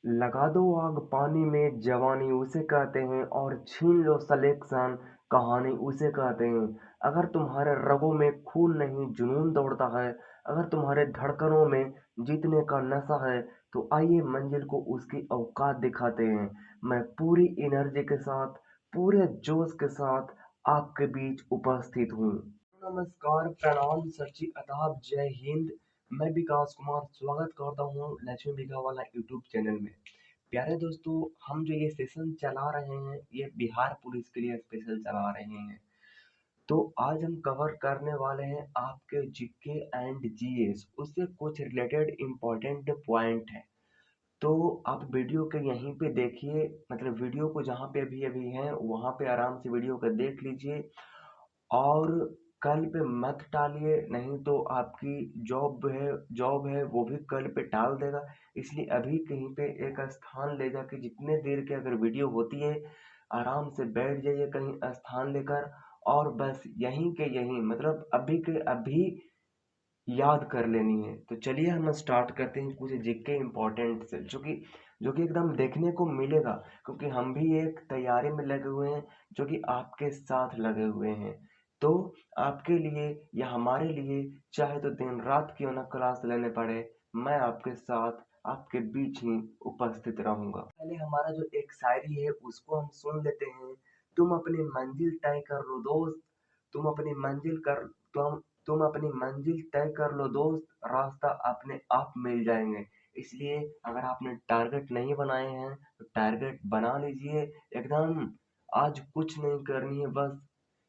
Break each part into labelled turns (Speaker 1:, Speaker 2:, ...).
Speaker 1: लगा दो आग पानी में जवानी उसे कहते हैं और छीन लो सिलेक्शन कहानी उसे कहते हैं। अगर तुम्हारे रगों में खून नहीं जुनून दौड़ता है, अगर तुम्हारे धड़कनों में जीतने का नशा है, तो आइए मंजिल को उसकी औकात दिखाते हैं। मैं पूरी एनर्जी के साथ, पूरे जोश के साथ आपके बीच उपस्थित हूँ। नमस्कार, प्रणाम, सच्ची आदाब, जय हिंद। मैं विकास कुमार स्वागत करता हूँ लक्ष्मी बिगा वाला यूट्यूब चैनल में। प्यारे दोस्तों, हम जो ये सेशन चला रहे हैं ये बिहार पुलिस के लिए स्पेशल चला रहे हैं। तो आज हम कवर करने वाले हैं आपके जीके एंड जीएस, उससे कुछ रिलेटेड इम्पोर्टेंट पॉइंट है। तो आप वीडियो के यहीं पे देखिए, मतलब वीडियो को जहाँ पे अभी अभी है वहाँ पे आराम से वीडियो को देख लीजिए और कल पे मत टालिए, नहीं तो आपकी जॉब है वो भी कल पे टाल देगा। इसलिए अभी कहीं पे एक स्थान ले जाके जितने देर की अगर वीडियो होती है आराम से बैठ जाइए कहीं स्थान लेकर और बस यहीं के यहीं मतलब अभी के अभी याद कर लेनी है। तो चलिए हम स्टार्ट करते हैं कुछ जीके इम्पोर्टेंट से जो कि एकदम देखने को मिलेगा, क्योंकि हम भी एक तैयारी में लगे हुए हैं जो कि आपके साथ लगे हुए हैं। तो आपके लिए या हमारे लिए चाहे तो दिन रात क्यों ना क्लास लेने पड़े, मैं आपके साथ आपके बीच ही उपस्थित रहूंगा। पहले हमारा जो एक शायरी है उसको हम सुन लेते हैं। तुम अपनी मंजिल तय कर लो दोस्त, तुम अपनी मंजिल कर तुम अपनी मंजिल तय कर लो दोस्त, रास्ता अपने आप मिल जाएंगे। इसलिए अगर आपने टारगेट नहीं बनाए हैं तो टारगेट बना लीजिए एकदम। आज कुछ नहीं करनी है, बस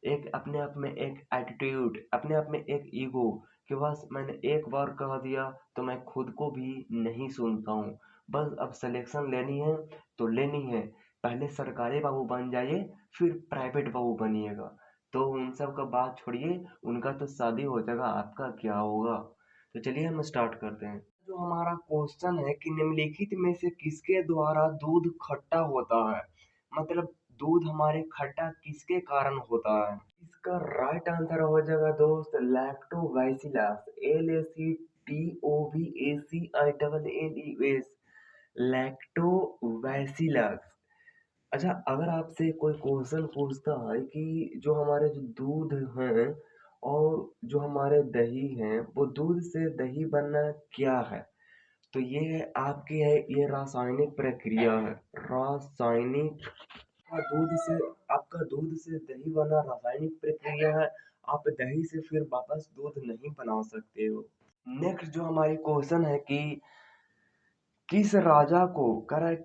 Speaker 1: एक अपने आप में एक एटीट्यूड, अपने आप में एक ईगो कि बस मैंने एक बार कह दिया तो मैं खुद को भी नहीं सुनता हूँ। बस अब सिलेक्शन लेनी है तो लेनी है। पहले सरकारी बाबू बन जाइए, फिर प्राइवेट बाबू बनिएगा। तो उन सब का बात छोड़िए, उनका तो शादी हो जाएगा, आपका क्या होगा। तो चलिए हम स्टार्ट करते हैं। जो हमारा क्वेश्चन है कि निम्नलिखित में से किसके द्वारा दूध खट्टा होता है, मतलब दूध हमारे खट्टा किसके कारण होता है। इसका राइट आंसर हो जाएगा दोस्त लैक्टोबैसिलस, LACTOBACILLES, लैक्टोबैसिलस। अच्छा, अगर आपसे कोई क्वेश्चन पूछता है कि जो हमारे जो दूध हैं और जो हमारे दही हैं वो दूध से दही बनना क्या है, तो ये है आपकी है ये रासायनिक प्रक्रिया है। रासायनिक का दूध से आपका दूध से दही बना रासायनिक प्रक्रिया है। आप दही से फिर वापस दूध नहीं बना सकते हो। नेक्स्ट जो हमारी क्वेश्चन है कि किस राजा को कह रहा है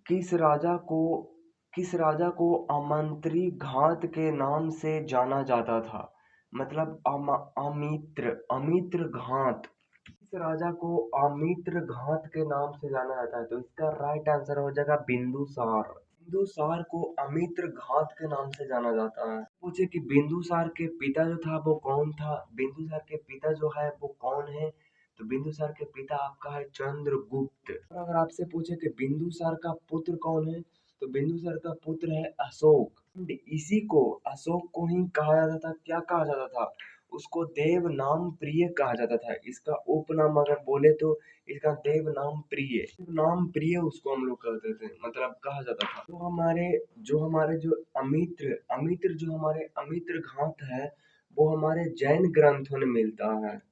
Speaker 1: किस राजा को किस राजा को अमंत्री घात के नाम से जाना जाता था, मतलब अमित्र अमित्र घात। किस राजा को अमित्र घात के नाम से जाना जाता है, तो इसका राइट आंसर हो जाएगा बिंदुसार। बिंदुसार को अमित्र घात के नाम से जाना जाता है। पूछे कि बिंदुसार के पिता जो था वो कौन था, बिंदुसार के पिता जो है वो कौन है, तो बिंदुसार के पिता आपका है चंद्रगुप्त। और अगर आपसे पूछे कि बिंदुसार का पुत्र कौन है, तो बिंदुसार का पुत्र है अशोक। इसी को अशोक को ही कहा जाता था, क्या कहा जाता था, उसको देव नाम प्रिय कहा जाता था। इसका उपनाम अगर बोले तो इसका देव नाम प्रिय, नाम प्रिय उसको हम लोग कहते थे, मतलब कहा जाता था। जो अमित्र अमित्र जो हमारे अमित्र घात है वो हमारे जैन ग्रंथों में मिलता है,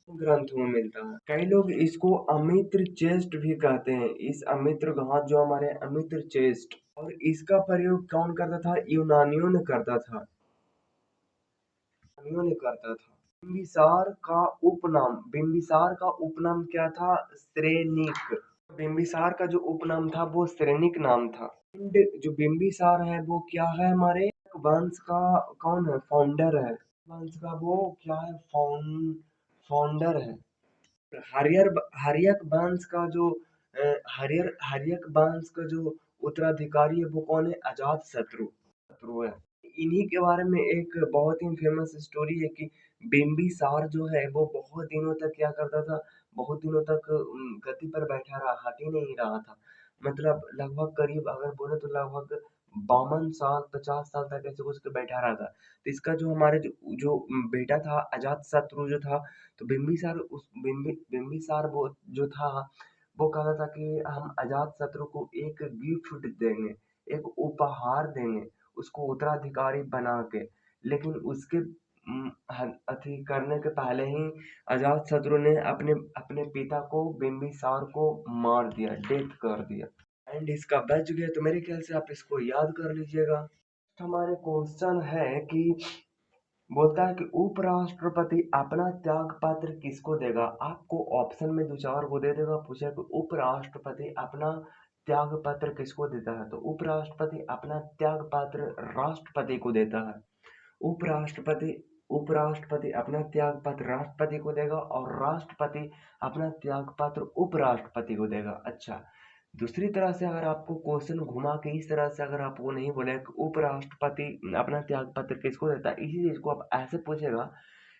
Speaker 1: ग्रंथों में मिलता है। कई लोग इसको अमित्र चेस्ट भी कहते हैं, इस अमित्र घात जो हमारे अमित्र चेस्ट। और इसका प्रयोग कौन करता था, यूनानियों ने करता था, यूनानियों ने करता था। बिंबिसार का उपनाम क्या था, श्रेनिक। बिंबिसार का जो उपनाम था वो श्रेनिक नाम था। जो बिंबिसार है वो क्या है, हमारे वंश का कौन है, फाउंडर है। वंश का वो क्या है, फाउंडर है। हरियर हर्यक वंश का जो हर्यक वंश का जो उत्तराधिकारी है वो कौन है, अजात शत्रु है। इन्हीं के बारे में एक बहुत ही फेमस स्टोरी है कि बिम्बिसार जो है वो बहुत दिनों तक क्या करता था, बहुत दिनों तक गद्दी पर बैठा रहा, हट ही नहीं रहा था। मतलब लगभग करीब अगर बोले तो लगभग 52 साल 50 साल तक ऐसे कुछ के बैठा रहा था। तो इसका जो हमारे जो बेटा था अजात शत्रु जो था, तो बिम्बिसार वो जो था वो कहता था कि हम अजातशत्रु को एक गिफ्ट देंगे, एक उपहार देंगे, उसको उत्तराधिकारी बना के। लेकिन उसके अथी करने के पहले ही अजातशत्रु ने अपने अपने पिता को बिंबिसार को मार दिया, डेथ कर दिया। एंड इसका बच गया, तो मेरे ख्याल से आप इसको याद कर लीजिएगा। हमारे क्वेश्चन है कि बोलता है कि उपराष्ट्रपति अपना त्याग पत्र किसको देगा। आपको ऑप्शन में दो चार वो दे देगा, पूछा कि उपराष्ट्रपति अपना त्याग पत्र किसको देता है, तो उपराष्ट्रपति अपना त्याग पत्र राष्ट्रपति को देता है। उपराष्ट्रपति उपराष्ट्रपति अपना त्याग पत्र राष्ट्रपति को देगा और राष्ट्रपति अपना त्याग पत्र उपराष्ट्रपति को देगा। अच्छा, दूसरी तरह से अगर आपको क्वेश्चन घुमा के इस तरह से अगर आपको नहीं बोले कि उपराष्ट्रपति अपना त्याग पत्र किसको देता है, इसी चीज को आप ऐसे पूछेगा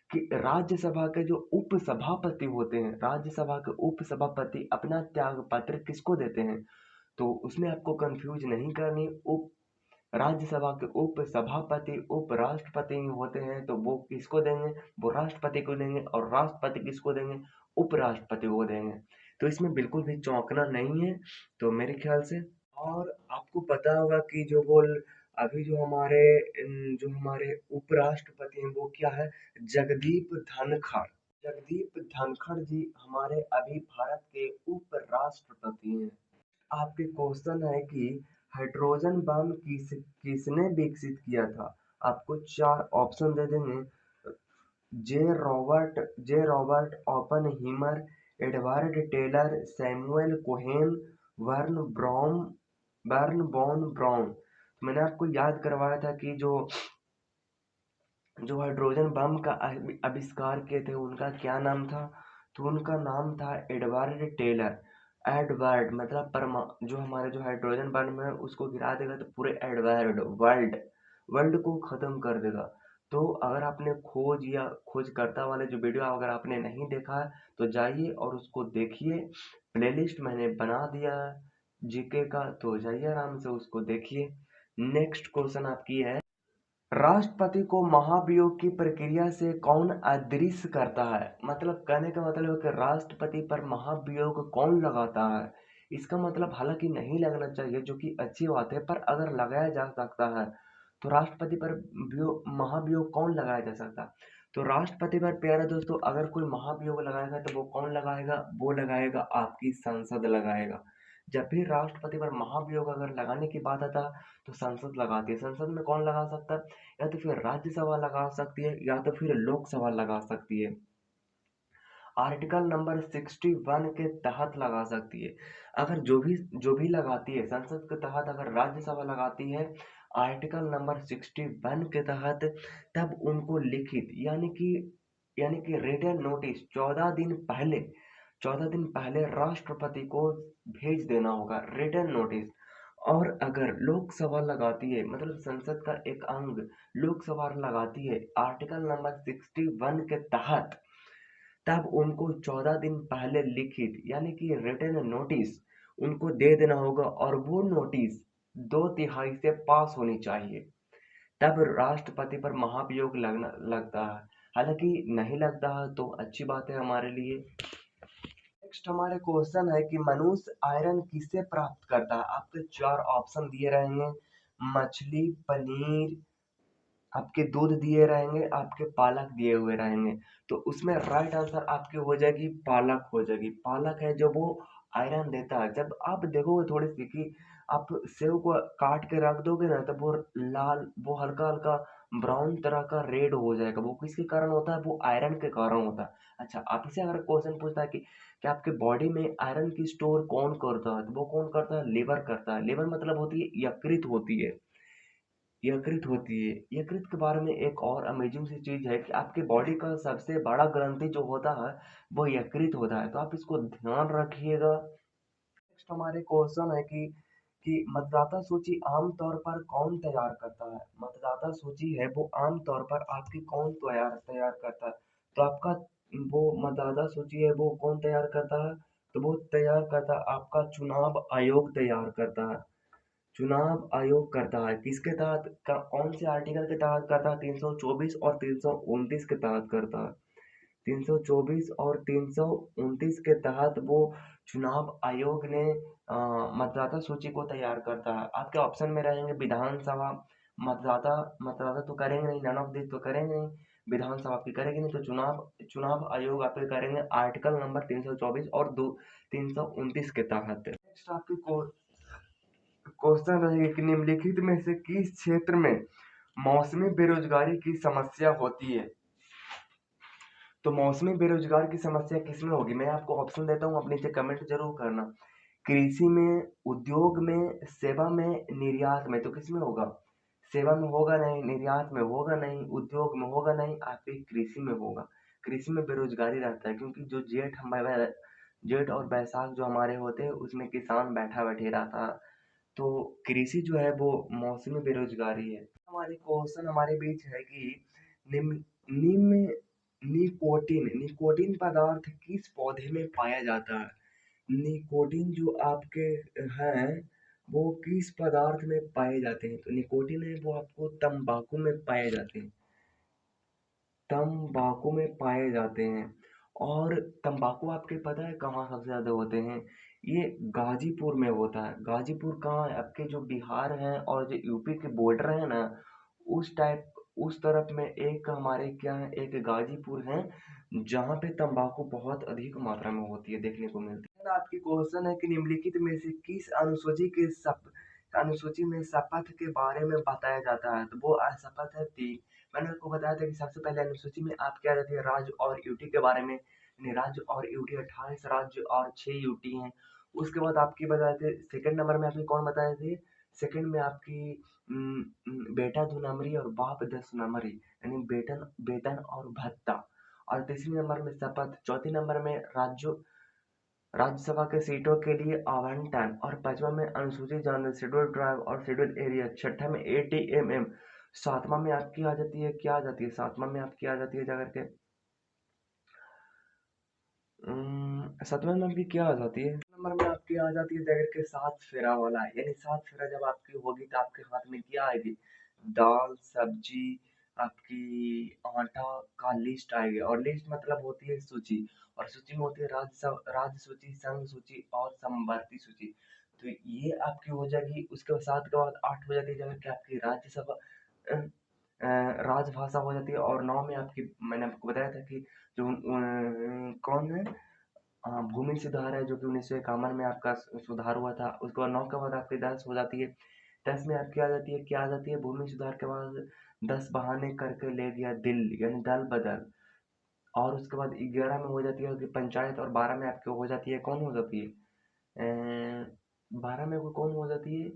Speaker 1: कि राज्यसभा के जो उपसभापति होते हैं, राज्यसभा के उपसभापति अपना त्याग पत्र किसको देते हैं, तो उसमें आपको कंफ्यूज नहीं करनी। उप राज्यसभा के उपसभापति उपराष्ट्रपति होते हैं, तो वो किसको देंगे, वो राष्ट्रपति को देंगे, और राष्ट्रपति किसको देंगे, उपराष्ट्रपति को देंगे। तो इसमें बिल्कुल भी चौंकना नहीं है, तो मेरे ख्याल से। और आपको पता होगा कि जो बोल अभी जो हमारे उपराष्ट्रपति हैं वो क्या है, जगदीप धनखड़। जगदीप धनखड़ जी हमारे अभी भारत के उपराष्ट्रपति हैं। आपके क्वेश्चन है कि हाइड्रोजन बम किसने विकसित किया था। आपको चार ऑप्शन दे देंगे। J Robert Oppenheimer, Edward Teller, Samuel Cohen, Wernher Braun बर्न बॉन ब्राउन। मैंने आपको याद करवाया था कि जो जो हाइड्रोजन बम का आविष्कार किए थे उनका क्या नाम था, तो उनका नाम था एडवर्ड टेलर। एडवर्ड मतलब जो हमारे जो हाइड्रोजन बम है उसको गिरा देगा तो पूरे एडवर्ड वर्ल्ड वर्ल्ड को खत्म कर देगा। तो अगर आपने खोज या खोजकर्ता वाले जो वीडियो अगर आपने नहीं देखा है तो जाइए और उसको देखिए। प्लेलिस्ट मैंने बना दिया है जीके का, तो जाइए आराम से उसको देखिए। नेक्स्ट क्वेश्चन आपकी है, राष्ट्रपति को महाभियोग की प्रक्रिया से कौन अदृश्य करता है। मतलब कहने का मतलब है कि राष्ट्रपति पर महाभियोग कौन लगाता है। इसका मतलब हालांकि नहीं लगना चाहिए, जो कि अच्छी बात है, पर अगर लगाया जा सकता है तो राष्ट्रपति पर महाभियोग कौन लगाया जा सकता है। तो राष्ट्रपति पर प्यारे दोस्तों अगर कोई महाभियोग लगाएगा तो वो कौन लगाएगा, वो लगाएगा आपकी संसद लगाएगा। जब भी राष्ट्रपति पर महाभियोग अगर लगाने की बात आता है तो संसद लगाती है। संसद में कौन लगा सकता है, या तो फिर राज्यसभा लगा सकती है या तो फिर लोकसभा लगा सकती है। आर्टिकल नंबर 61 के तहत लगा सकती है। अगर जो भी लगाती है संसद के तहत, अगर राज्यसभा लगाती है आर्टिकल नंबर 61 के तहत, तब उनको लिखित यानी कि रिटन नोटिस 14 दिन पहले राष्ट्रपति को भेज देना होगा, रिटन नोटिस। और अगर लोकसभा लगाती है, मतलब संसद का एक अंग लोकसभा लगाती है आर्टिकल नंबर 61 के तहत, तब उनको 14 दिन पहले लिखित यानी कि रिटन नोटिस उनको दे देना होगा, और वो नोटिस 2/3 से पास होनी चाहिए, तब राष्ट्रपति पर महाभियोग लगता है। हालांकि नहीं लगता है तो अच्छी बात है हमारे लिए। नेक्स्ट हमारे क्वेश्चन है कि मनुष्य आयरन किससे प्राप्त करता है। आपके चार ऑप्शन दिए रहेंगे, मछली, पनीर, आपके दूध दिए रहेंगे, आपके पालक दिए हुए रहेंगे। तो उसमें राइट आंसर आपकी हो जाएगी पालक हो जाएगी। पालक है जो वो आयरन देता है। जब आप देखोगे थोड़ी सी कि आप सेव को काट के रख दोगे ना, तब वो लाल, वो हल्का हल्का ब्राउन तरह का रेड हो जाएगा। वो किसके कारण होता है, वो आयरन के कारण होता है। अच्छा, आपसे अगर क्वेश्चन पूछता है कि आपके बॉडी में आयरन की स्टोर कौन करता है, तो वो कौन करता है, लिवर करता है। लिवर मतलब होती है यकृत होती है, यकृत होती है। यकृत के बारे में एक और अमेजिंग सी चीज है कि आपके बॉडी का सबसे बड़ा ग्रंथि जो होता है वो यकृत होता है, तो आप इसको ध्यान रखिएगा। नेक्स्ट हमारे क्वेश्चन है कि मतदाता सूची आमतौर पर कौन तैयार करता है। मतदाता सूची है वो आमतौर पर आपकी कौन तैयार तैयार करता है, तो आपका वो मतदाता सूची है वो कौन तैयार करता है, तो वो तैयार करता है आपका चुनाव आयोग तैयार करता है। चुनाव आयोग करता है किसके तहत कौन से आर्टिकल के तहत करता है, 324 और 329 के तहत करता है। 324 और 329 के तहत वो चुनाव आयोग ने मतदाता सूची को तैयार करता है। आपके ऑप्शन में रहेंगे विधानसभा, मतदाता मतदाता तो करेंगे नहीं, नन ऑफ दिस तो करेंगे नहीं, विधानसभा आपकी करेगी नहीं, तो चुनाव चुनाव आयोग आपके करेंगे आर्टिकल नंबर 324 और 329 के तहत। नेक्स्ट आपकी क्वेश्चन रहेगी कि निम्नलिखित में से किस क्षेत्र में मौसमी बेरोजगारी की समस्या होती है। तो मौसमी बेरोजगार की समस्या किसमें होगी, मैं आपको ऑप्शन देता हूँ, आप नीचे कमेंट जरूर करना। कृषि में, उद्योग में, सेवा में, निर्यात में। तो किसमें होगा, सेवा में होगा नहीं, निर्यात में होगा नहीं, उद्योग में होगा नहीं, आपकी कृषि में होगा। कृषि में बेरोजगारी रहता है क्योंकि जो जेठ और बैसाख जो हमारे होते हैं उसमें किसान बैठा बैठे रहता है। तो कृषि जो है वो मौसमी बेरोजगारी है। हमारे क्वेश्चन हमारे बीच है कि निम्न निम्न निकोटिन निकोटिन पदार्थ किस पौधे में पाया जाता है। निकोटिन जो आपके हैं वो किस पदार्थ में पाए जाते हैं। तो निकोटिन है वो आपको तंबाकू में पाए जाते हैं, तंबाकू में पाए जाते हैं। और तंबाकू आपके पता है कहाँ सबसे ज़्यादा होते हैं, ये गाजीपुर में होता है। गाजीपुर कहाँ है, आपके जो बिहार है और जो यूपी के बॉर्डर है ना, उस टाइप उस तरफ में एक हमारे क्या है, एक गाजीपुर है जहाँ पे तंबाकू बहुत अधिक मात्रा में होती है, देखने को मिलती है। आपकी क्वेश्चन है कि निम्नलिखित में से किस अनुसूची में शपथ के बारे में बताया जाता है। तो वो शपथ है 3। मैंने आपको बताया था कि सबसे पहले अनुसूची में आपके आ जाती है राज्य और यूटी के बारे में, यानी राज्य और यूटी 28 राज्य और 6 यूटी हैं। उसके बाद आपकी बताए थे सेकंड नंबर में, आपकी कौन बताए थे, सेकंड में आपकी बेटा 2 नंबरी और बाप 10 नंबरी, यानी वेतन वेतन और भत्ता। और तीसरी नंबर में शपथ, चौथी नंबर में राज्यसभा के सीटों के लिए आवंटन, और पांचवा में अनुसूचित जनजाति शेड्यूल ट्राइब और शेड्यूल एरिया, छठा में एटीएमएम, सातवां में आपकी आ जाती है, क्या आ जाती है, सातवां में आपकी आ जाती है जाकर के सातवें नंबर की क्या आ जाती है, नंबर में आपकी आ जाती है जाकर के सात फेरा वाला, यानी सात फेरा जब आपकी होगी तो आपके हाथ में क्या आएगी, दाल सब्जी, आपकी आटा का लिस्ट आएगी। और लिस्ट मतलब होती है सूची, और सूची में होती है राज्य सूची, संघ सूची और समवर्ती सूची। तो ये आपकी हो जाएगी। उसके बाद सात के बाद आठ हो जाती है जाकर के आपकी राज्यसभा राजभाषा हो जाती है। और नौ में आपकी, मैंने आपको बताया था कि जो कौन है, भूमि सुधार है, जो कि 1951 में आपका सुधार हुआ था। उसके बाद 9 के बाद आपकी 10 हो जाती है। 10 में आपकी आ जाती है, क्या आ जाती है, भूमि सुधार के बाद 10 बहाने करके ले गया दिल्ली, यानी दल बदल। और उसके बाद 11 में हो जाती है कि पंचायत, और 12 में आपकी हो जाती है, कौन हो जाती है, 12 में वो कौन हो जाती है,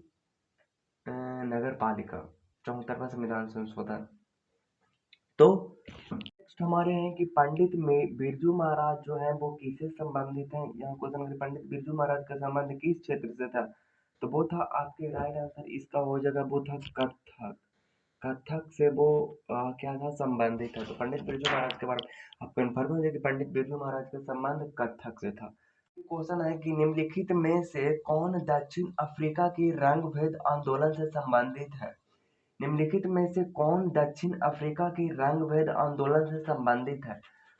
Speaker 1: नगर पालिका, 74वां संविधान संशोधन। तो नेक्स्ट हमारे हैं कि पंडित में बिरजू महाराज जो है वो किससे संबंधित हैं। यहाँ क्वेश्चन है पंडित बिरजू महाराज का संबंध किस क्षेत्र से था। तो वो था आपके राइट आंसर इसका हो जाएगा, वो था कथक। कथक से वो क्या था, संबंधित था। तो पंडित बिरजू महाराज के बारे में आप कन्फर्म हो जाए कि पंडित बिरजू महाराज का संबंध कथक से था। क्वेश्चन है कि निम्नलिखित में से कौन दक्षिण अफ्रीका की रंग भेद आंदोलन से संबंधित है। निम्नलिखित में से कौन दक्षिण अफ्रीका की रंग भेद आंदोलन से संबंधित है।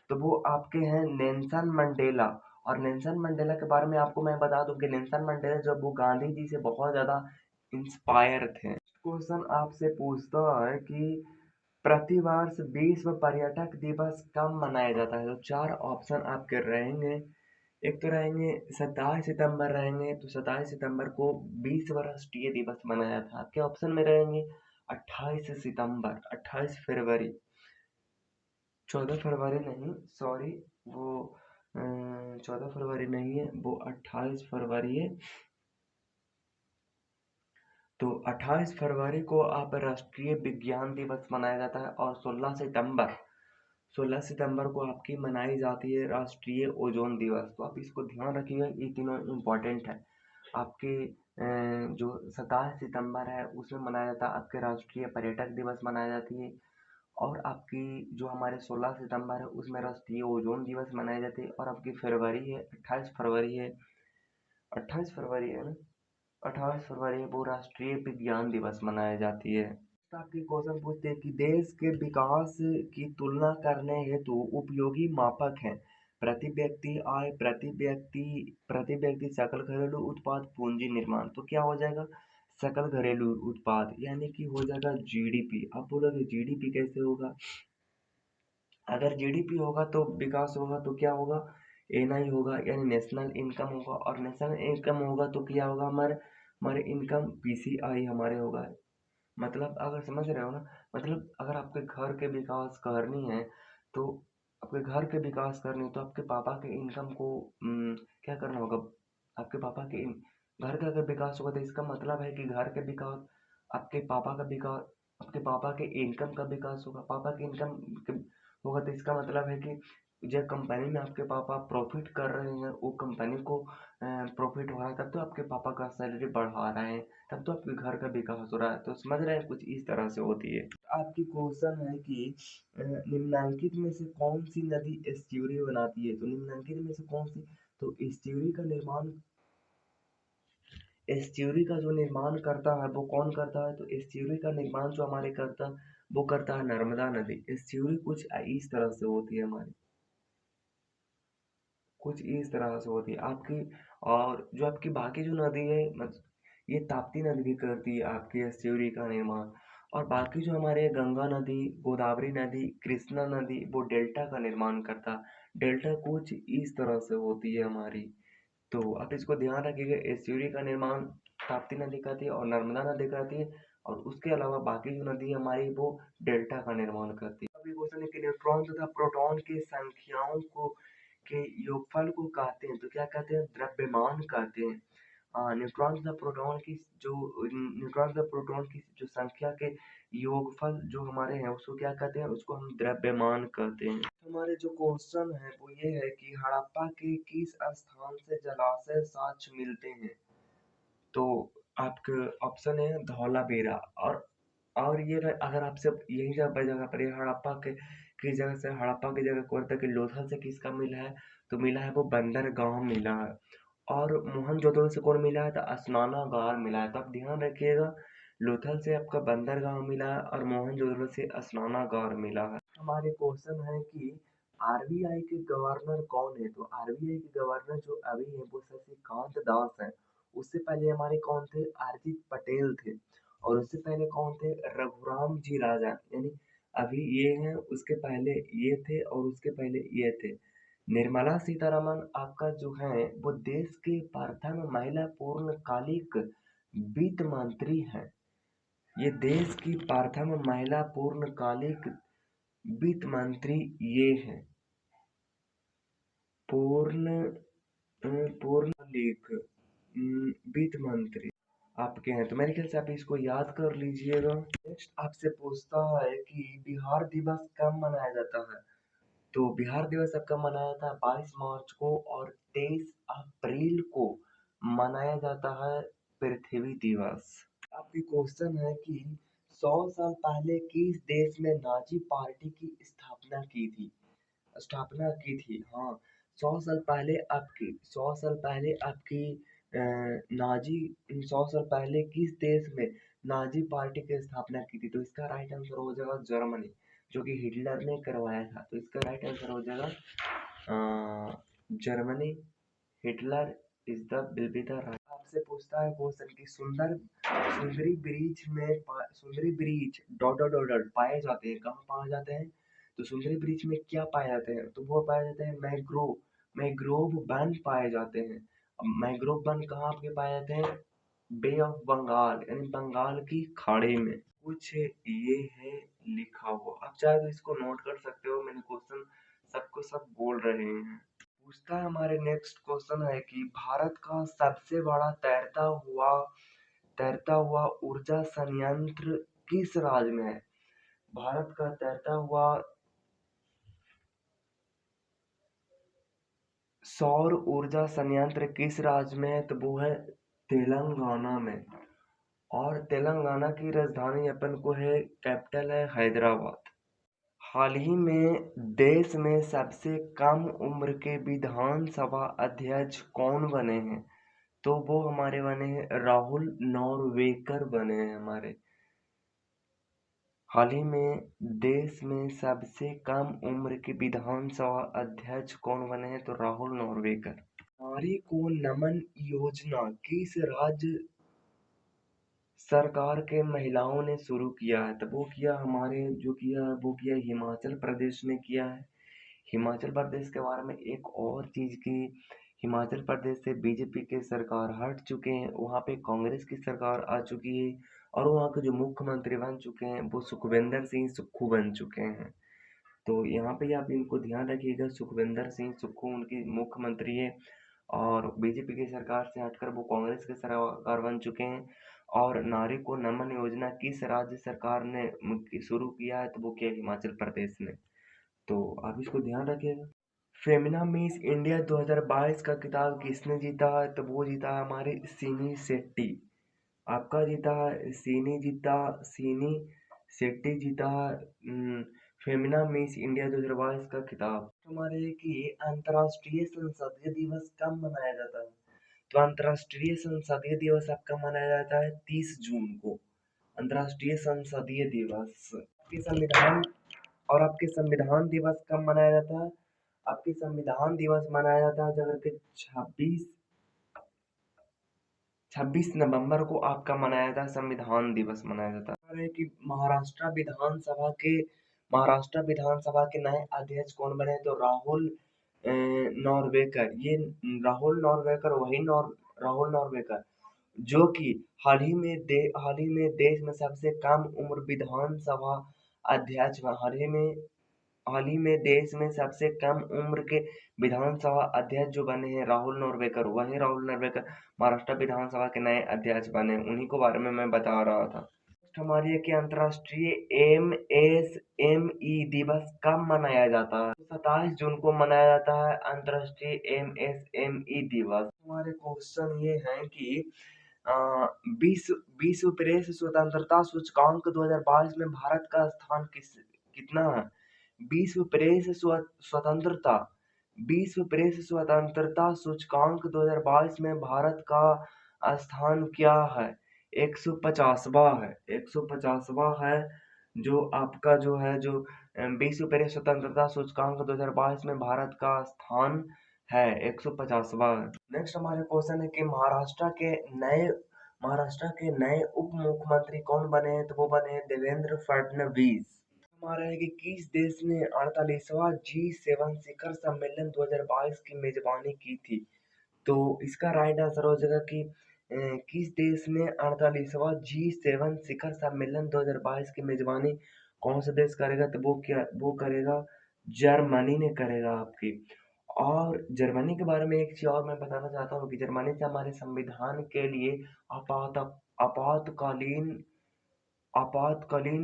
Speaker 1: तो वो आपके हैं नेल्सन मंडेला। और नेल्सन मंडेला के बारे में आपको मैं बता दूं कि नेल्सन मंडेला जब वो गांधी जी से बहुत ज्यादा इंस्पायर थे। क्वेश्चन आपसे पूछता है कि प्रतिवर्ष विश्व पर्यटक दिवस कब मनाया जाता है। तो चार ऑप्शन आपके रहेंगे। एक तो रहेंगे 27 सितंबर रहेंगे, तो 27 सितंबर को विश्व राष्ट्रीय दिवस मनाया था। आपके ऑप्शन में रहेंगे 28 सितंबर, 28 फरवरी, 14 फरवरी नहीं, सॉरी, वो 14 फरवरी नहीं है, वो 28 फरवरी है। तो 28 फरवरी को आप राष्ट्रीय विज्ञान दिवस मनाया जाता है। और 16 सितंबर को आपकी मनाई जाती है राष्ट्रीय ओजोन दिवस। तो आप इसको ध्यान रखिएगा, ये तीनों इम्पोर्टेंट है। आपके जो 27 सितंबर है उसमें मनाया जाता है आपके राष्ट्रीय पर्यटक दिवस मनाई जाती है। और आपकी जो हमारे 16 सितंबर है उसमें राष्ट्रीय ओजोन दिवस मनाई जाती है। और आपकी फरवरी है, 28 फरवरी है, 28 फरवरी है ना, 28 फरवरी वो राष्ट्रीय विज्ञान दिवस मनाई जाती है। तो आपके क्वेश्चन पूछते हैं कि देश के विकास की तुलना करने हेतु उपयोगी मापक हैं। प्रति व्यक्ति आय, प्रति व्यक्ति सकल घरेलू उत्पाद, पूंजी निर्माण। तो क्या हो जाएगा? सकल घरेलू उत्पाद यानी कि हो जाएगा जीडीपी। अब बोलोगे जीडीपी कैसे होगा? अगर जीडीपी होगा तो विकास होगा, तो क्या होगा? एनआई होगा यानी नेशनल इनकम होगा, और नेशनल इनकम होगा तो क्या होगा? हमारे हमारे इनकम पीसीआई हमारे होगा। मतलब अगर समझ रहे हो ना, मतलब अगर आपके घर के विकास करनी है तो आपके घर के विकास करनी है तो आपके पापा के इनकम को क्या करना होगा? आपके पापा के घर का अगर विकास होगा तो इसका मतलब है कि घर के विकास, आपके पापा का विकास, आपके पापा के इनकम का विकास होगा। पापा के इनकम होगा तो इसका मतलब है कि जब कंपनी में आपके पापा प्रॉफिट कर रहे हैं, वो कंपनी को प्रॉफिट हो रहा है, तब तो आपके पापा का सैलरी बढ़ा रहे हैं, तब तो आपके घर का विकास हो रहा है। तो समझ रहे हैं, कुछ इस तरह से होती है। आपकी क्वेश्चन है कि निम्नलिखित में से कौन सी नदी एस्च्यूरी बनाती है? तो निम्नलिखित में से कौन सी? तो एस्च्यूरी का जो निर्माण करता है वो कौन करता है? तो एस्च्यूरी का निर्माण जो हमारे करता, वो करता है नर्मदा नदी। एस्च्यूरी कुछ इस तरह से होती है हमारी, कुछ इस तरह से होती है आपकी। और जो आपकी बाकी जो नदी है, ये ताप्ती नदी भी करती है आपकी एस्च्यूरी का निर्माण। और बाकी जो हमारे गंगा नदी, गोदावरी नदी, कृष्णा नदी, वो डेल्टा का निर्माण करता। डेल्टा कुछ इस तरह से होती है हमारी। तो आप इसको ध्यान रखिएगा, एस्च्यूरी का निर्माण ताप्ती नदी करती है और नर्मदा नदी करती है, और उसके अलावा बाकी जो नदी है हमारी वो डेल्टा का निर्माण करती है। अभी क्वेश्चन है कि न्यूट्रॉन तथा प्रोटॉन की संख्याओं को के योगफल को कहते हैं, तो क्या कहते हैं? द्रव्यमान कहते हैं। न्यूट्रॉन तथा प्रोटॉन की जो न्यूट्रॉन तथा प्रोटॉन की जो संख्या के योगफल जो हमारे हैं उसको क्या कहते हैं? उसको हम द्रव्यमान कहते हैं। हमारे जो क्वेश्चन है वो ये है कि हड़प्पा के किस स्थान से जलाशय साक्ष्य मिलते हैं? तो आपके ऑप्शन है धौलावीरा। और ये अगर आपसे यही जगह पर ये हड़प्पा के किस जगह से, हड़प्पा की जगह को कि लोथल से किसका मिला है? तो मिला है वो बंदरगाह मिला है। और मोहनजोदड़ो से कौन मिला है? तो स्नानागार मिला है। तो आप ध्यान रखिएगा, लोथल से आपका बंदरगाह मिला है और मोहनजोदड़ो से स्नानागार मिला है। हमारे क्वेश्चन है कि आरबीआई के गवर्नर कौन है? तो आरबीआई के गवर्नर जो अभी है वो शशिकांत दास है। उससे पहले हमारे कौन थे? आरजित पटेल थे। और उससे पहले कौन थे? रघुराम जी राजन। यानी अभी ये हैं, उसके पहले ये थे, और उसके पहले ये थे। निर्मला सीतारमन आपका जो है वो देश के प्रथम महिला पूर्णकालिक वित्त मंत्री है। ये देश की प्रथम महिला पूर्णकालिक वित्त मंत्री ये है। पूर्ण पूर्णकालिक वित्त मंत्री आपके हैं। तो मेरे ख्याल से आप इसको याद कर लीजिएगा। नेक्स्ट आपसे पूछता है कि बिहार दिवस कब मनाया जाता है? तो बिहार दिवस आपका मनाया था 22 मार्च को, और 23 अप्रैल को मनाया जाता है पृथ्वी दिवस। आपकी क्वेश्चन है कि 100 साल पहले किस देश में नाजी पार्टी की स्थापना की थी? हाँ, 100 साल पहले आपकी नाजी 100 साल पहले किस देश में नाजी पार्टी की स्थापना की थी? तो इसका राइट आंसर हो जाएगा जर्मनी, जो कि हिटलर ने करवाया था। तो इसका राइट आंसर हो जाएगा Germany. Hitler is the will be the right. आपसे पूछता है क्वेश्चन की सुंदरी bridge dot dot dot dot पाए जाते हैं, कहाँ पाए जाते हैं? तो सुंदरी ब्रिज में क्या पाए जाते हैं? तो वो पाए जाते हैं मैग्रोव वन पाए जाते हैं। अब मैग्रोव वन कहाँ आपके पाए जाते हैं? बे ऑफ बंगाल यानी बंगाल की खाड़ी में। कुछ ये है लिखा हुआ, आप चाहे तो इसको नोट कर सकते हो। मैंने क्वेश्चन सबको सब बोल रहे हैं। पूछता है हमारे नेक्स्ट क्वेश्चन है कि भारत का सबसे बड़ा तैरता हुआ ऊर्जा संयंत्र किस राज्य में है? भारत का तैरता हुआ सौर ऊर्जा संयंत्र किस राज्य में है? तो वो है तेलंगाना में। और तेलंगाना की राजधानी अपन को है, कैपिटल है हैदराबाद। हाल ही में देश में सबसे कम उम्र के विधानसभा अध्यक्ष कौन बने हैं? तो वो हमारे बने हैं राहुल नौरवेकर बने हैं हमारे। हाल ही में देश में सबसे कम उम्र के विधानसभा अध्यक्ष कौन बने हैं? तो राहुल नॉर्वेकर। नारी को नमन योजना किस राज्य सरकार के महिलाओं ने शुरू किया है? तो वो किया हमारे जो किया है वो किया हिमाचल प्रदेश ने किया है। हिमाचल प्रदेश के बारे में एक और चीज़ की, हिमाचल प्रदेश से बीजेपी के सरकार हट चुके हैं, वहाँ पे कांग्रेस की सरकार आ चुकी है और वहाँ के जो मुख्यमंत्री बन चुके हैं वो सुखविंदर सिंह सुक्खू बन चुके हैं। तो यहाँ पे आप इनको ध्यान रखिएगा, सुखविंदर सिंह सुक्खू उनकी मुख्यमंत्री है और बीजेपी की सरकार से हटकर वो कांग्रेस की सरकार बन चुके हैं। और नारी को नमन योजना किस राज्य सरकार ने शुरू किया है? तो वो किया हिमाचल प्रदेश ने। तो आप इसको ध्यान रखिएगा। फेमिना मिस इंडिया 2022 का खिताब किसने जीता है? तो वो जीता है हमारे सीनी शेट्टी। आपका जीता है सीनी शेट्टी जीता है फेमिना मिस इंडिया 2022 का खिताब। हमारे कि अंतर्राष्ट्रीय संसदीय दिवस कब मनाया जाता है? तो अंतर्राष्ट्रीय संसदीय दिवस आपका मनाया जाता है 30 जून को। अंतर्राष्ट्रीय संसदीय दिवस आपके संविधान और आपके संविधान दिवस कब मनाया जाता है? आपके संविधान दिवस मनाया जाता है अगर के 26 नवंबर को आपका मनाया जाता है संविधान दिवस मनाया जाता है। कि महाराष्ट्र विधानसभा के नए अध्यक्ष कौन बने? तो राहुल नॉर्वेकर। ये राहुल नॉर्वेकर जो कि हाल ही में देश में सबसे कम उम्र विधानसभा अध्यक्ष हाल ही में देश में सबसे कम उम्र के विधानसभा अध्यक्ष जो बने हैं राहुल नॉर्वेकर, वही राहुल नॉर्वेकर महाराष्ट्र विधानसभा के नए अध्यक्ष बने, उन्हीं के बारे में मैं बता रहा था। हमारे के अंतर्राष्ट्रीय एमएसएमई दिवस कब मनाया जाता है? 27 जून को मनाया जाता है अंतर्राष्ट्रीय एमएसएमई दिवस। हमारे क्वेश्चन ये है कि अ, विश्व प्रेस स्वतंत्रता सूचकांक 2022 में भारत का स्थान कितना है? विश्व प्रेस स्वतंत्रता विश्व प्रेस स्वतंत्रता सूचकांक 2022 में भारत का स्थान क्या है? 150वां है। 150वां है जो आपका जो है जो विश्व प्रेस स्वतंत्रता सूचकांक 2022 में भारत का स्थान है 150वां। नेक्स्ट हमारे क्वेश्चन है कि महाराष्ट्र के नए उप मुख्यमंत्री कौन बने हैं? तो वो बने हैं देवेंद्र फडणवीस। हमारा है कि किस देश ने 48वां G7 शिखर सम्मेलन 2022 की मेजबानी की थी? तो इसका राइट आंसर हो जाएगा कि किस देश ने 48वां G7 शिखर सम्मेलन 2022 की मेजबानी कौन सा देश करेगा? तो वो करेगा जर्मनी ने करेगा आपकी। और जर्मनी के बारे में एक चीज और मैं बताना चाहता हूँ कि जर्मनी से हमारे संविधान के लिए आपात आपातकालीन आपातकालीन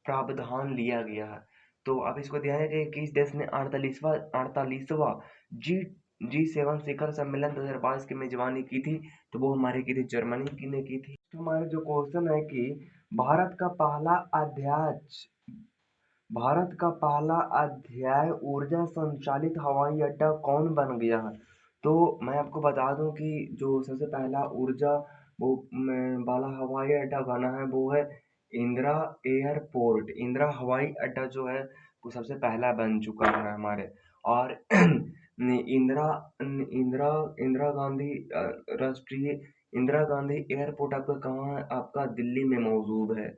Speaker 1: प्रावधान लिया गया है। तो आप इसको ध्यान रखिए कि इस देश ने 48वां जी G7 शिखर सम्मेलन 2022 की मेजबानी की थी, तो वो हमारे की थी जर्मनी की ने की थी। तो हमारे जो क्वेश्चन है कि भारत का पहला अध्यक्ष भारत का पहला अध्याय ऊर्जा संचालित हवाई अड्डा कौन बन गया है? तो मैं आपको बता दूं कि जो सबसे पहला ऊर्जा वाला हवाई अड्डा बना है वो है इंदिरा एयरपोर्ट। इंदिरा हवाई अड्डा जो है वो सबसे पहला बन चुका है हमारे। और इंदिरा इंदिरा इंदिरा गांधी राष्ट्रीय इंदिरा गांधी एयरपोर्ट आपका कहाँ है? आपका दिल्ली में मौजूद है।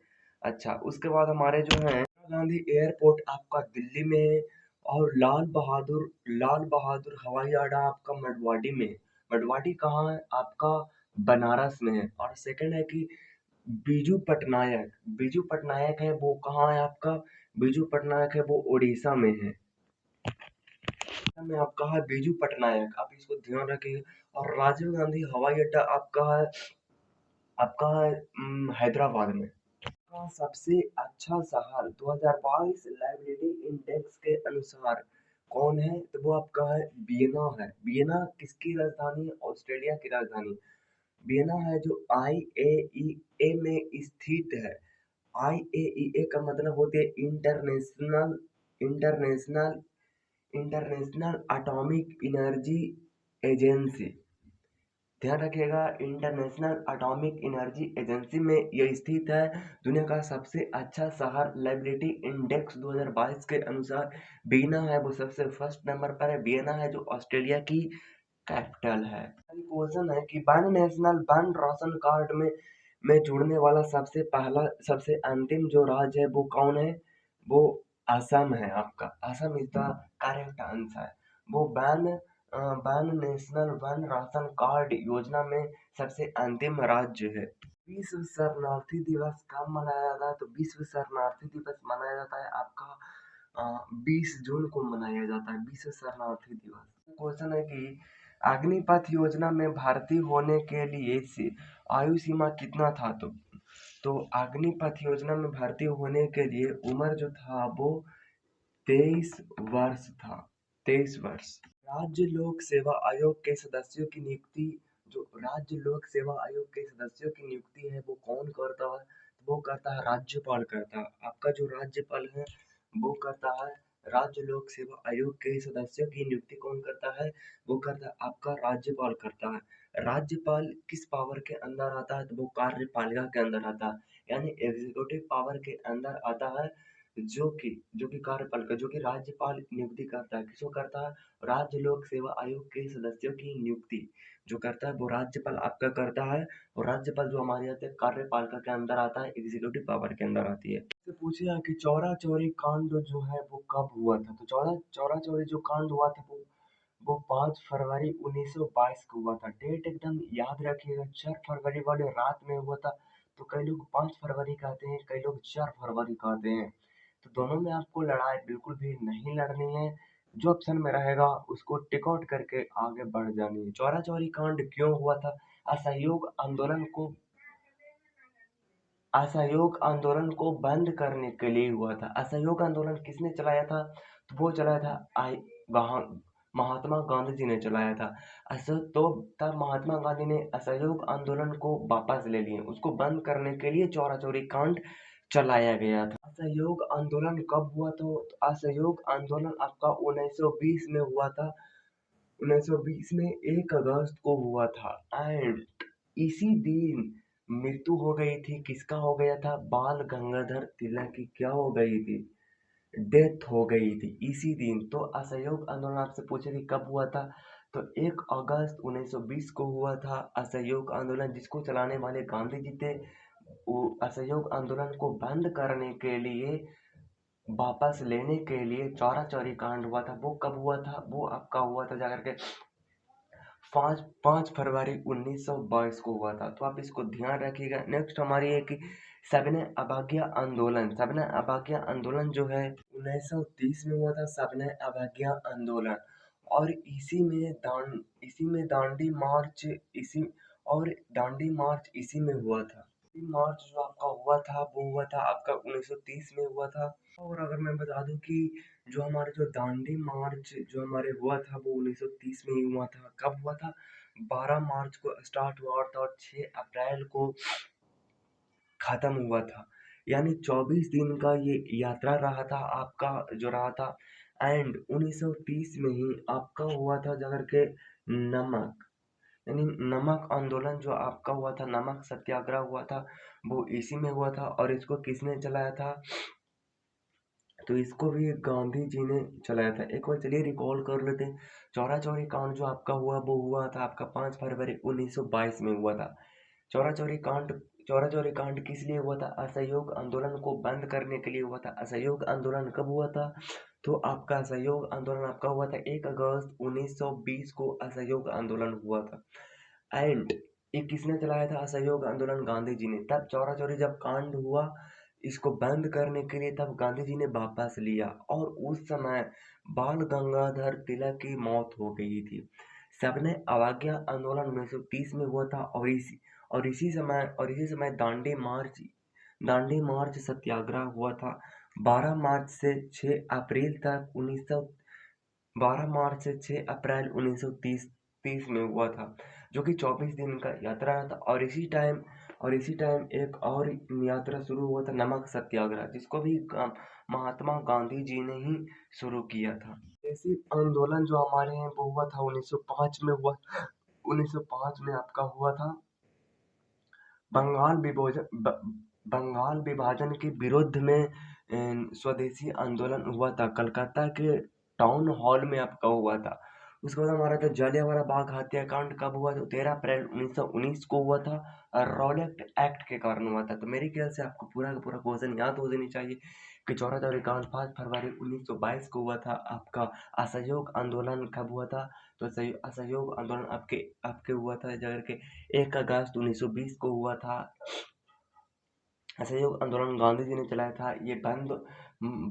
Speaker 1: अच्छा, उसके बाद हमारे जो है इंदिरा गांधी एयरपोर्ट आपका दिल्ली में है और लाल बहादुर हवाई अड्डा आपका मंडवाडी में है। मंडवाडी कहाँ है? आपका बनारस में है। और सेकंड है कि बीजू पटनायक है वो कहाँ है आपका? बीजू पटनायक है वो उड़ीसा में है। में आपका है बीजू पटनायक, आप इसको ध्यान रखिए। और राजीव गांधी हवाई अड्डा आपका है हैदराबाद में। का सबसे अच्छा शहर 2022 लाइबिलिटी इंडेक्स के अनुसार कौन है? तो वो आपका है वियना है। वियना किसकी राजधानी है? ऑस्ट्रेलिया की राजधानी वियना है जो IAEA में स्थित है। IAEA का मतलब होती है international international atomic energy agency. ध्यान रखिएगा, इंटरनेशनल एटॉमिक एनर्जी एजेंसी में यह स्थित है। दुनिया का सबसे अच्छा शहर लाइबिलिटी इंडेक्स 2022 के अनुसार वियना है, वो सबसे फर्स्ट नंबर पर है। वियना है जो ऑस्ट्रेलिया की कैपिटल है। क्वेश्चन है कि बैन नेशनल बैन राशन कार्ड में जुड़ने वाला सबसे पहला सबसे अंतिम जो राज्य है वो कौन है? वो असम है। आपका Assam is the correct answer. वो बैन नेशनल बैन राशन कार्ड योजना में सबसे अंतिम राज्य है। विश्व शरणार्थी दिवस कब मनाया जाता है? तो विश्व शरणार्थी दिवस मनाया जाता है आपका 20 जून को मनाया जाता है विश्व शरणार्थी दिवस। क्वेश्चन है कि अग्निपथ योजना में भर्ती होने के लिए आयु सीमा कितना था? तो अग्निपथ योजना में भर्ती होने के लिए उम्र जो था वो 23 वर्ष था। 23 वर्ष। राज्य लोक सेवा आयोग के सदस्यों की नियुक्ति, जो राज्य लोक सेवा आयोग के सदस्यों की नियुक्ति है वो कौन करता है? वो करता है राज्यपाल करता है। आपका जो राज्यपाल है वो करता है। राज्य लोक सेवा आयोग के सदस्यों की नियुक्ति कौन करता है? वो करता है आपका राज्यपाल करता है। राज्यपाल किस पावर के अंदर आता है? तो वो कार्यपालिका के अंदर आता है, यानी एग्जीक्यूटिव पावर के अंदर आता है। जो कि कार्यपालिका, जो कि राज्यपाल नियुक्ति करता है। किसको करता है? राज्य लोक सेवा आयोग के सदस्यों की नियुक्ति जो करता है वो राज्यपाल आपका करता है। और राज्यपाल जो हमारे यहाँ से कार्यपालिका के अंदर आता है, एग्जीक्यूटिव पावर के अंदर आती है। इससे पूछिए कि चौरा चौरी कांड जो है वो कब हुआ था? तो चौरा चौरी जो कांड हुआ था वो 5 फरवरी 1922 को हुआ था। डेट एकदम याद रखिएगा। 4 फरवरी वाले रात में हुआ था। तो कई लोग 5 फरवरी कहते हैं, कई लोग 4 फरवरी कहते हैं। तो दोनों में आपको लड़ाई बिल्कुल भी नहीं लड़नी है। जो ऑप्शन में रहेगा उसको टिक आउट करके आगे बढ़ जानी है। चौरा चौरी कांड क्यों हुआ था? असहयोग आंदोलन को असहयोग आंदोलन को बंद करने के लिए हुआ था। असहयोग आंदोलन किसने चलाया था? तो वो चलाया था वहाँ महात्मा गांधी जी ने चलाया था। तो तब महात्मा गांधी ने असहयोग आंदोलन को वापस ले लिए, उसको बंद करने के लिए चौरा चौरी कांड चलाया गया था। असहयोग आंदोलन कब हुआ? तो असहयोग आंदोलन आपका 1920 में हुआ था। 1920 में 1 अगस्त को हुआ था। एंड इसी दिन मृत्यु हो गई थी। किसका हो गया था? बाल गंगाधर तिलक की क्या हो गई थी? डेथ हो गई थी इसी दिन। तो असहयोग आंदोलन आपसे पूछे कि कब हुआ था? तो 1 अगस्त 1920 को हुआ था असहयोग आंदोलन, जिसको चलाने वाले गांधी जी थे। वो असहयोग आंदोलन को बंद करने के लिए, वापस लेने के लिए चौरा चौरी कांड हुआ था। वो कब हुआ था? वो आपका हुआ था जाकर के 5 फरवरी 1922 को हुआ था। तो आप इसको ध्यान रखिएगा। नेक्स्ट हमारी है कि सविनय अवज्ञा आंदोलन। सविनय अवज्ञा आंदोलन जो है 1930 में हुआ था। सविनय अवज्ञा आंदोलन। और इसी में दांडी मार्च दांडी मार्च इसी में हुआ था। मार्च जो आपका हुआ था वो हुआ था आपका 1930 में हुआ था। और अगर मैं बता दूं कि जो हमारे जो दांडी मार्च जो हमारे हुआ था वो 1930 में ही हुआ था। कब हुआ था? 12 मार्च को स्टार्ट हुआ था और 6 अप्रैल को खत्म हुआ था। यानी 24 दिन का ये यात्रा रहा था आपका, जो रहा था। एंड 1930 में ही आपका हुआ था जाकर के नमक, यानी नमक आंदोलन जो आपका हुआ था, नमक सत्याग्रह हुआ था, वो इसी में हुआ था। और इसको किसने चलाया था? तो इसको भी गांधी जी ने चलाया था। एक बार चलिए रिकॉल कर लेते हैं। चौरा चौरी कांड जो आपका हुआ वो हुआ था आपका 5 फरवरी 1922 में हुआ था। चौरा चौरी कांड चौरा चौरी कांड किस लिए हुआ था? असहयोग आंदोलन को बंद करने के लिए हुआ था। असहयोग आंदोलन कब हुआ था? तो आपका असहयोग आंदोलन आपका हुआ था 1 अगस्त 1920 को असहयोग आंदोलन हुआ था। एंड ये किसने चलाया था असहयोग आंदोलन? गांधी जी ने। तब चौरा चौरी जब कांड हुआ इसको बंद करने के लिए तब गांधी जी ने वापस लिया। और उस समय बाल गंगाधर तिलक की मौत हो गई थी। सबने अवज्ञा आंदोलन 1930 में हुआ था। और इसी समय दांडी मार्च सत्याग्रह हुआ था। 12 मार्च से 6 अप्रैल तक 12 मार्च से 6 अप्रैल 1930 में हुआ था, जो कि 24 दिन का यात्रा रहा था। और इसी टाइम एक और यात्रा शुरू हुआ था, नमक सत्याग्रह, जिसको भी महात्मा गांधी जी ने ही शुरू किया था। देशी आंदोलन जो हमारे हैं वो हुआ था 1905 में हुआ। 1905 में आपका हुआ था। बंगाल विभोजन बंगाल विभाजन के विरुद्ध में स्वदेशी आंदोलन हुआ था, कलकत्ता के टाउन हॉल में आपका हुआ था। उसके बाद हमारा था जलियांवाला बाग हत्याकांड कब हुआ था? 13 अप्रैल 1919 को हुआ था और रॉलेट एक्ट के कारण हुआ था। तो मेरे ख्याल से आपको पूरा का पूरा क्वेश्चन याद हो जानी चाहिए कि चौरा चौरी कांड 5 फरवरी 1922 को हुआ था। आपका असहयोग आंदोलन कब हुआ था? तो असहयोग आंदोलन आपके आपके हुआ था जगह के 1 अगस्त 1920 को हुआ था। असहयोग आंदोलन गांधी जी ने चलाया था। ये बंद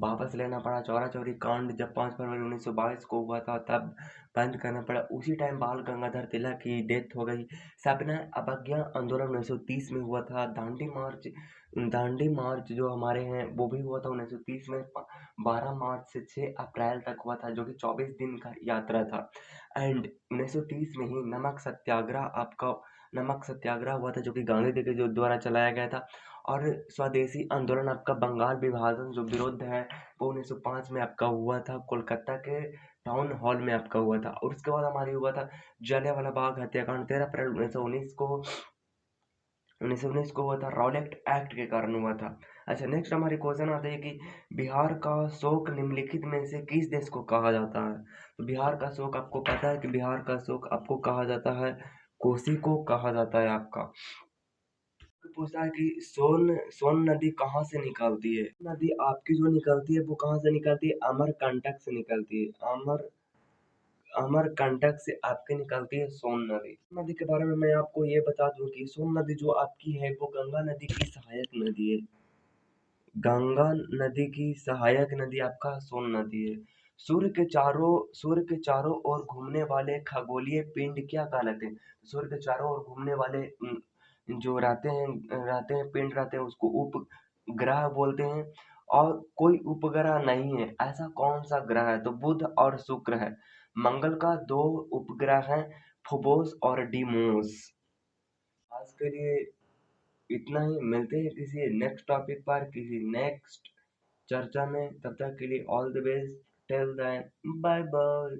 Speaker 1: वापस लेना पड़ा। चौरा चौरी कांड जब 5 फरवरी 1922 को हुआ था तब बंद करना पड़ा। उसी टाइम बाल गंगाधर तिलक की डेथ हो गई। सविनय अवज्ञा आंदोलन 1930 में हुआ था। दांडी मार्च जो हमारे हैं वो भी हुआ था 1930 में। 12 मार्च से 6 अप्रैल तक हुआ था जो कि 24 दिन का यात्रा था। एंड 1930 में ही नमक सत्याग्रह हुआ था जो कि गांधी जी के जो द्वारा चलाया गया था। और स्वदेशी आंदोलन आपका बंगाल विभाजन जो विरोध है वो 1905 में आपका हुआ था, कोलकाता के टाउन हॉल में आपका हुआ था। और उसके बाद हमारी हुआ था जलियांवाला बाग हत्याकांड 13 अप्रैल 1919 को हुआ था, रॉलेट एक्ट के कारण हुआ था। अच्छा, नेक्स्ट हमारी क्वेश्चन आते हैं कि बिहार का शोक निम्नलिखित में से किस देश को कहा जाता है? तो बिहार का शोक आपको पता है कि बिहार का शोक आपको कहा जाता है, कोसी को कहा जाता है आपका। पूछा है कि सोन नदी कहाँ से निकलती है? नदी आपकी जो निकलती है वो कहाँ से निकलती है? अमरकंटक से निकलती है। अमरकंटक से आपकी निकलती है सोन नदी। नदी के बारे में मैं आपको ये बता दूं कि सोन नदी जो आपकी है वो गंगा नदी की सहायक नदी है। गंगा नदी की सहायक नदी आपका सोन नदी है। सूर्य के चारों ओर घूमने वाले खगोलीय पिंड क्या कहलाते हैं? सूर्य के चारों ओर घूमने वाले जो रहते हैं पिंड रहते हैं उसको उपग्रह बोलते हैं। और कोई उपग्रह नहीं है, ऐसा कौन सा ग्रह है? तो बुध और शुक्र है। मंगल का 2 उपग्रह हैं, फोबोस और डीमोस। आज के लिए इतना ही। मिलते हैं किसी नेक्स्ट टॉपिक पर, किसी नेक्स्ट चर्चा में। तब तक के लिए all the best. Till then bye bye.